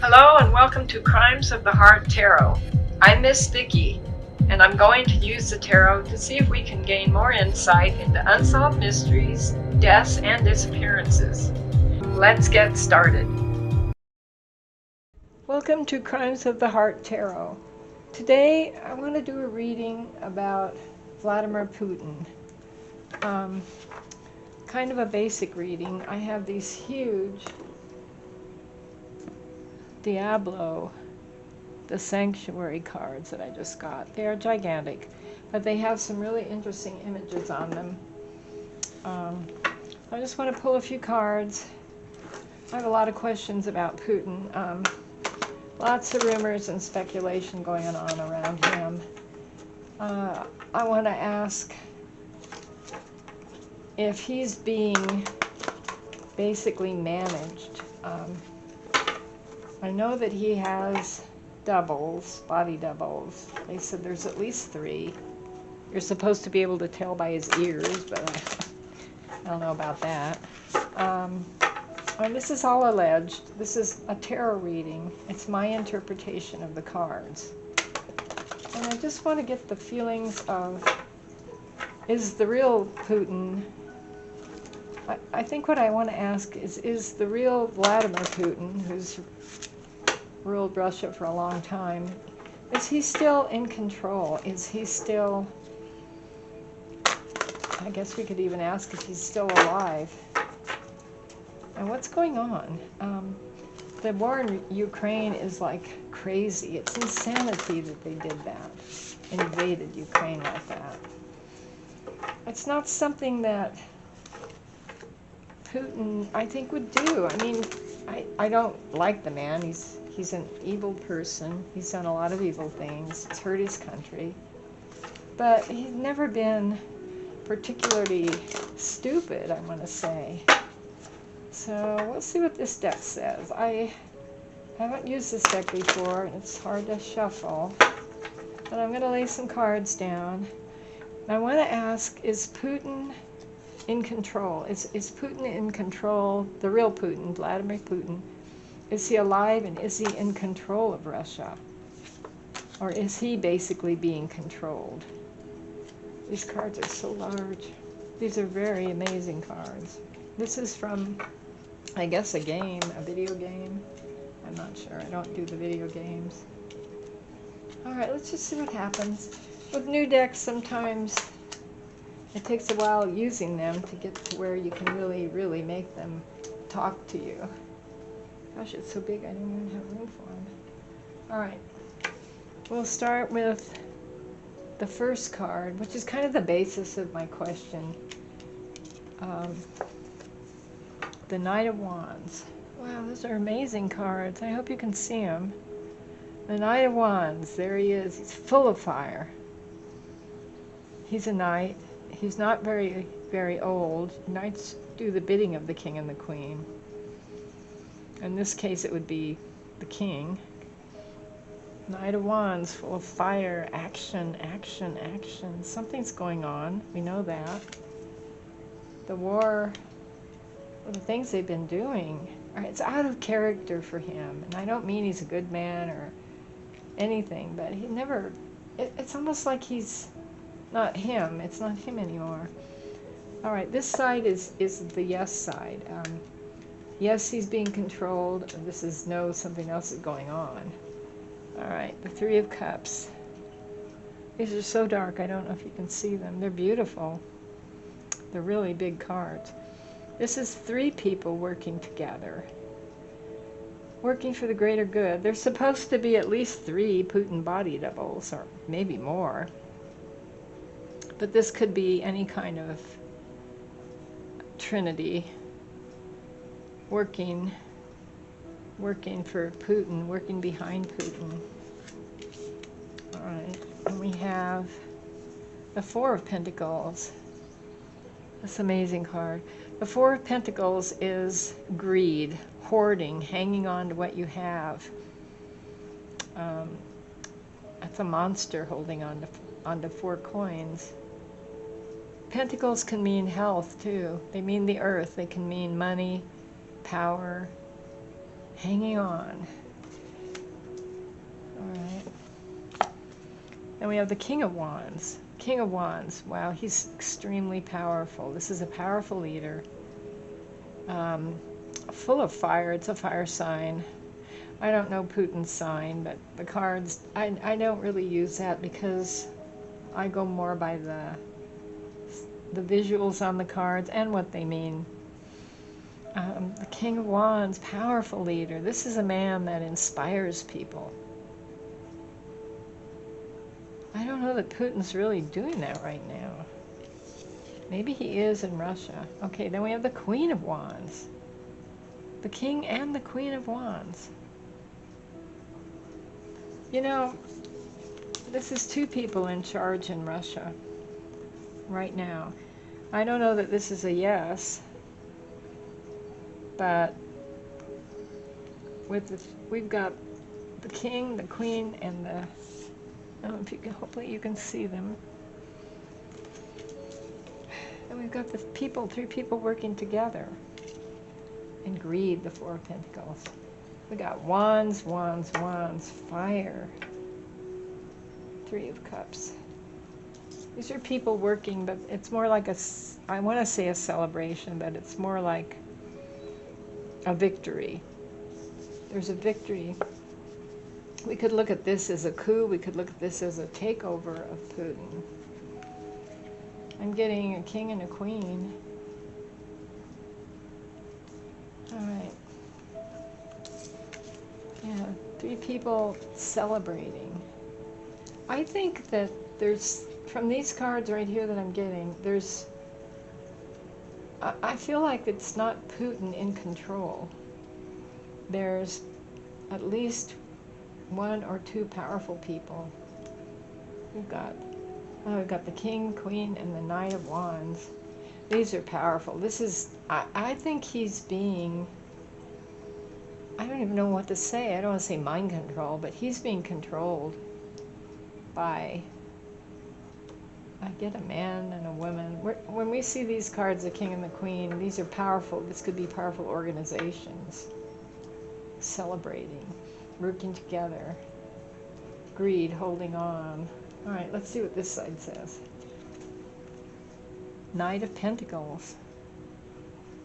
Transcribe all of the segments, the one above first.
Hello and welcome to Crimes of the Heart Tarot. I'm Miss Vicki, and I'm going to use the tarot to see if we can gain more insight into unsolved mysteries, deaths, and disappearances. Let's get started. Welcome to Crimes of the Heart Tarot. Today I want to do a reading about Vladimir Putin. Kind of a basic reading. I have these huge Diablo, the sanctuary cards that I just got. They are gigantic, but they have some really interesting images on them. I just want to pull a few cards. I have a lot of questions about Putin. Lots of rumors and speculation going on around him. I want to ask if he's being basically managed. I know that he has doubles, body doubles. They said there's at least 3. You're supposed to be able to tell by his ears, but I don't know about that. And this is all alleged. This is a tarot reading. It's my interpretation of the cards. And I just want to get the feelings of, is the real Putin, I think what I want to ask is the real Vladimir Putin, who's ruled Russia for a long time, is he still in control? Is he still, I guess we could even ask if he's still alive. And what's going on? The war in Ukraine is like crazy. It's insanity that they did that, invaded Ukraine like that. It's not something that Putin, I think, would do. I mean, I don't like the man. He's an evil person. He's done a lot of evil things. He's hurt his country. But he's never been particularly stupid, I want to say. So we'll see what this deck says. I haven't used this deck before, and it's hard to shuffle. But I'm going to lay some cards down. I want to ask, is Putin in control? Is Putin in control, the real Putin, Vladimir Putin? Is he alive, and is he in control of Russia? Or is he basically being controlled? These cards are so large. These are very amazing cards. This is from, I guess, a game, a video game. I'm not sure. I don't do the video games. Alright, let's just see what happens. With new decks, sometimes it takes a while using them to get to where you can really, really make them talk to you. Gosh, it's so big I don't even have room for them. Alright, we'll start with the first card, which is kind of the basis of my question. The Knight of Wands. Wow, those are amazing cards. I hope you can see them. The Knight of Wands, there he is. He's full of fire. He's a knight. He's not very, very old. Knights do the bidding of the king and the queen. In this case, it would be the king. Knight of Wands, full of fire, action, action, action. Something's going on. We know that. The war, the things they've been doing, it's out of character for him. And I don't mean he's a good man or anything, but he never, it's almost like he's not him. It's not him anymore. All right, this side is the yes side. Yes, he's being controlled. This is no, something else is going on. All right, the Three of Cups. These are so dark, I don't know if you can see them. They're beautiful. They're really big cards. This is 3 people working together, working for the greater good. There's supposed to be at least 3 Putin body doubles, or maybe more. But this could be any kind of trinity working for Putin, working behind Putin. All right, and we have the Four of Pentacles. This amazing card. The Four of Pentacles is greed, hoarding, hanging on to what you have. That's a monster holding on to 4 coins. Pentacles can mean health too. They mean the earth. They can mean money, power, hanging on. And we have the King of Wands. King of Wands. Wow, he's extremely powerful. This is a powerful leader. Full of fire. It's a fire sign. I don't know Putin's sign, but the cards, I don't really use that because I go more by the visuals on the cards and what they mean. The King of Wands, powerful leader. This is a man that inspires people. I don't know that Putin's really doing that right now. Maybe he is in Russia. Okay, then we have the Queen of Wands. The King and the Queen of Wands. You know, this is two people in charge in Russia right now. I don't know that this is a yes, but we've got the King, the Queen, and the, I don't know if you can, hopefully you can see them. And we've got the people, three people working together. And greed, the Four of Pentacles. We got Wands, Wands, Wands, fire. Three of Cups. These are people working, but it's more like I want to say a celebration, but it's more like a victory. There's a victory. We could look at this as a coup. We could look at this as a takeover of Putin. I'm getting a king and a queen. All right. Yeah, three people celebrating. I think that there's, from these cards right here that I'm getting, there's, I feel like it's not Putin in control. There's at least one or two powerful people. We've got the King, Queen, and the Knight of Wands. These are powerful. This is, I think he's being, I don't even know what to say. I don't want to say mind control, but he's being controlled by, I get a man and a woman. When we see these cards, the King and the Queen, these are powerful. This could be powerful organizations celebrating, working together, greed, holding on. All right, let's see what this side says. Knight of Pentacles.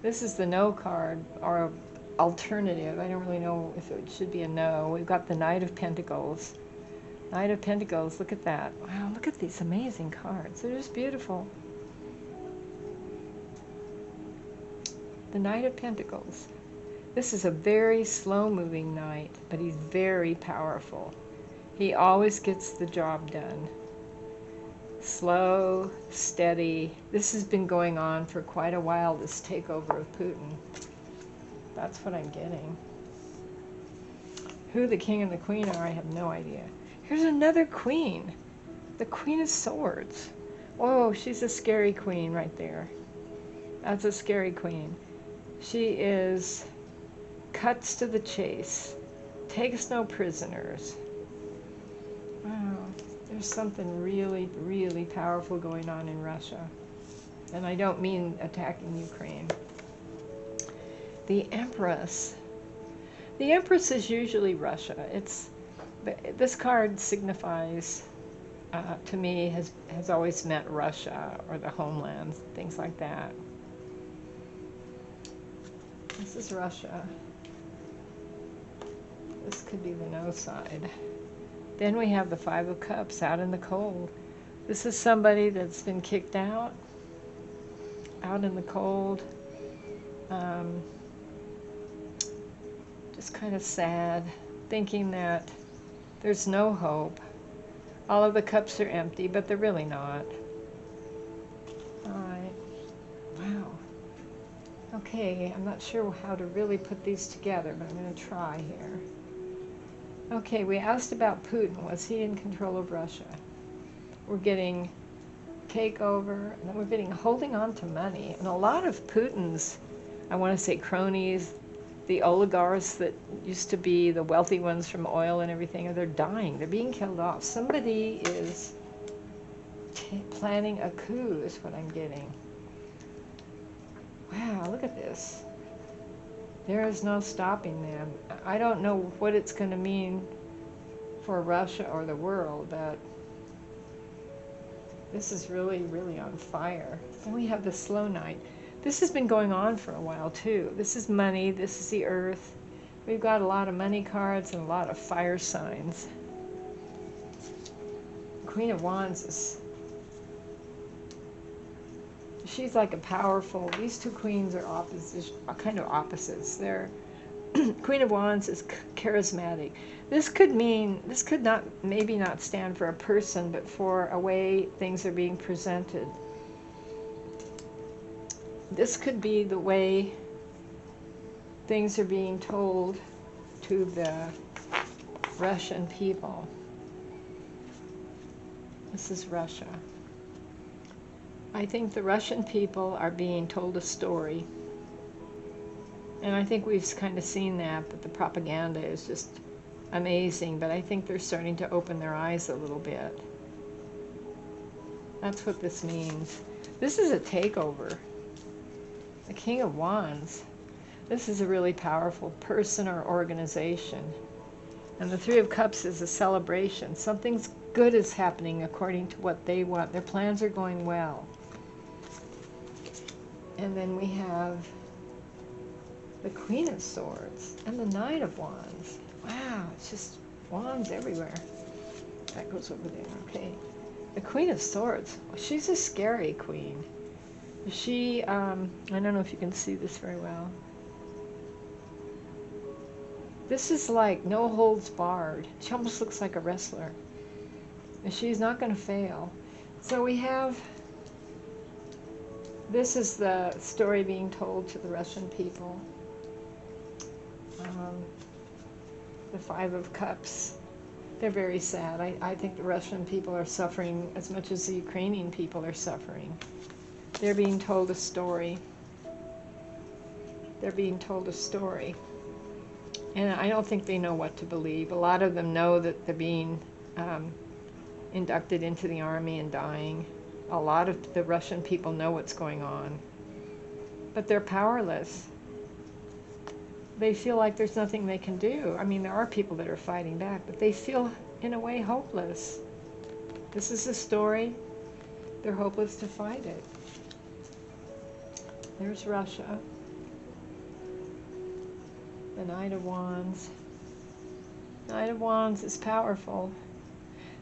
This is the no card, or alternative. I don't really know if it should be a no. We've got the Knight of Pentacles. Knight of Pentacles, look at that. Wow, look at these amazing cards. They're just beautiful. The Knight of Pentacles. This is a very slow-moving knight, but he's very powerful. He always gets the job done. Slow, steady. This has been going on for quite a while, this takeover of Putin. That's what I'm getting. Who the King and the Queen are, I have no idea. Here's another queen. The Queen of Swords. Whoa, she's a scary queen right there. That's a scary queen. She is cuts to the chase, takes no prisoners. Wow, there's something really, really powerful going on in Russia. And I don't mean attacking Ukraine. The Empress. The Empress is usually Russia. This card signifies, to me, has always meant Russia or the homeland, things like that. This is Russia. This could be the no side. Then we have the Five of Cups, out in the cold. This is somebody that's been kicked out in the cold. Just kind of sad, thinking that there's no hope. All of the cups are empty, but they're really not. All right. Wow. Okay, I'm not sure how to really put these together, but I'm going to try here. Okay, we asked about Putin. Was he in control of Russia? We're getting takeover, and then we're getting holding on to money. And a lot of Putin's, I want to say cronies, the oligarchs that used to be the wealthy ones from oil and everything, they're dying. They're being killed off. Somebody is planning a coup is what I'm getting. Wow, look at this. There is no stopping them. I don't know what it's going to mean for Russia or the world, but This is really, really on fire. And we have the slow night. This has been going on for a while too. This is money, this is the earth. We've got a lot of money cards and a lot of fire signs. Queen of Wands is, she's like a powerful, these two queens are kind of opposites. They're Queen of Wands is charismatic. This could mean, this could not, maybe not stand for a person, but for a way things are being presented. This could be the way things are being told to the Russian people. This is Russia. I think the Russian people are being told a story. And I think we've kind of seen that, but the propaganda is just amazing. But I think they're starting to open their eyes a little bit. That's what this means. This is a takeover. The King of Wands. This is a really powerful person or organization. And the Three of Cups is a celebration. Something good is happening according to what they want. Their plans are going well. And then we have the Queen of Swords and the Knight of Wands. Wow, it's just wands everywhere. That goes over there, okay. The Queen of Swords, she's a scary queen. She, I don't know if you can see this very well. This is like no holds barred. She almost looks like a wrestler. And she's not going to fail. So we have, this is the story being told to the Russian people. The Five of Cups. They're very sad. I think the Russian people are suffering as much as the Ukrainian people are suffering. They're being told a story. They're being told a story. And I don't think they know what to believe. A lot of them know that they're being inducted into the army and dying. A lot of the Russian people know what's going on. But they're powerless. They feel like there's nothing they can do. I mean, there are people that are fighting back, but they feel, in a way, hopeless. This is a story. They're hopeless to fight it. There's Russia. The Knight of Wands. Knight of Wands is powerful.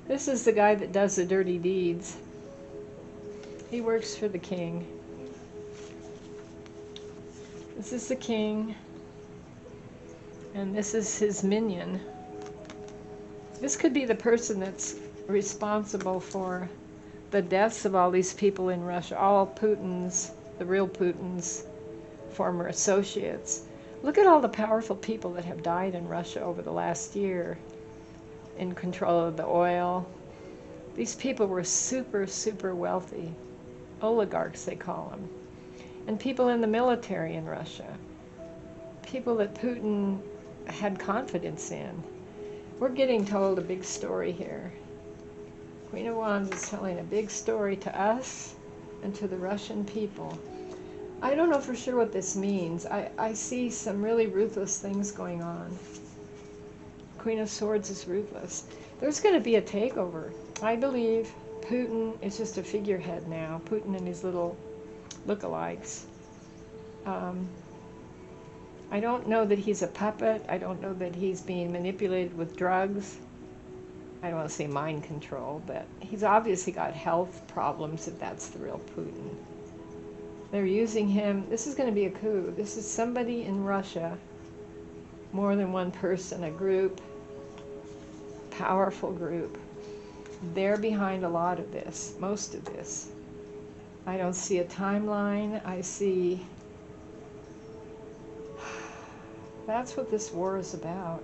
This is the guy that does the dirty deeds. He works for the king. This is the king. And this is his minion. This could be the person that's responsible for the deaths of all these people in Russia, all Putin's, the real Putin's former associates. Look at all the powerful people that have died in Russia over the last year in control of the oil. These people were super, super wealthy. Oligarchs, they call them. And people in the military in Russia. People that Putin had confidence in. We're getting told a big story here. Queen of Wands is telling a big story to us and to the Russian people. I don't know for sure what this means. I see some really ruthless things going on. Queen of Swords is ruthless. There's going to be a takeover. I believe Putin is just a figurehead now. Putin and his little lookalikes. I don't know that he's a puppet. I don't know that he's being manipulated with drugs. I don't want to say mind control, but he's obviously got health problems if that's the real Putin. They're using him. This is going to be a coup. This is somebody in Russia, more than one person, a group, powerful group. They're behind a lot of this, most of this. I don't see a timeline. I see... That's what this war is about.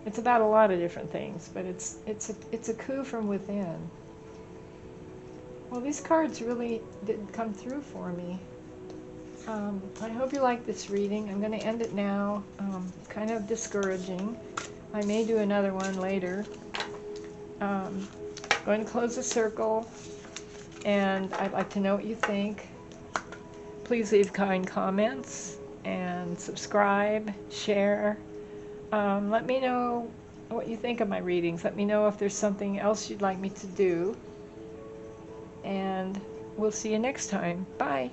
It's about a lot of different things, but it's a coup from within. Well, these cards really did come through for me. I hope you like this reading. I'm going to end it now. Kind of discouraging. I may do another one later. Going to close the circle, and I'd like to know what you think. Please leave kind comments and subscribe, share. Let me know what you think of my readings. Let me know if there's something else you'd like me to do. we'll see you next time. Bye.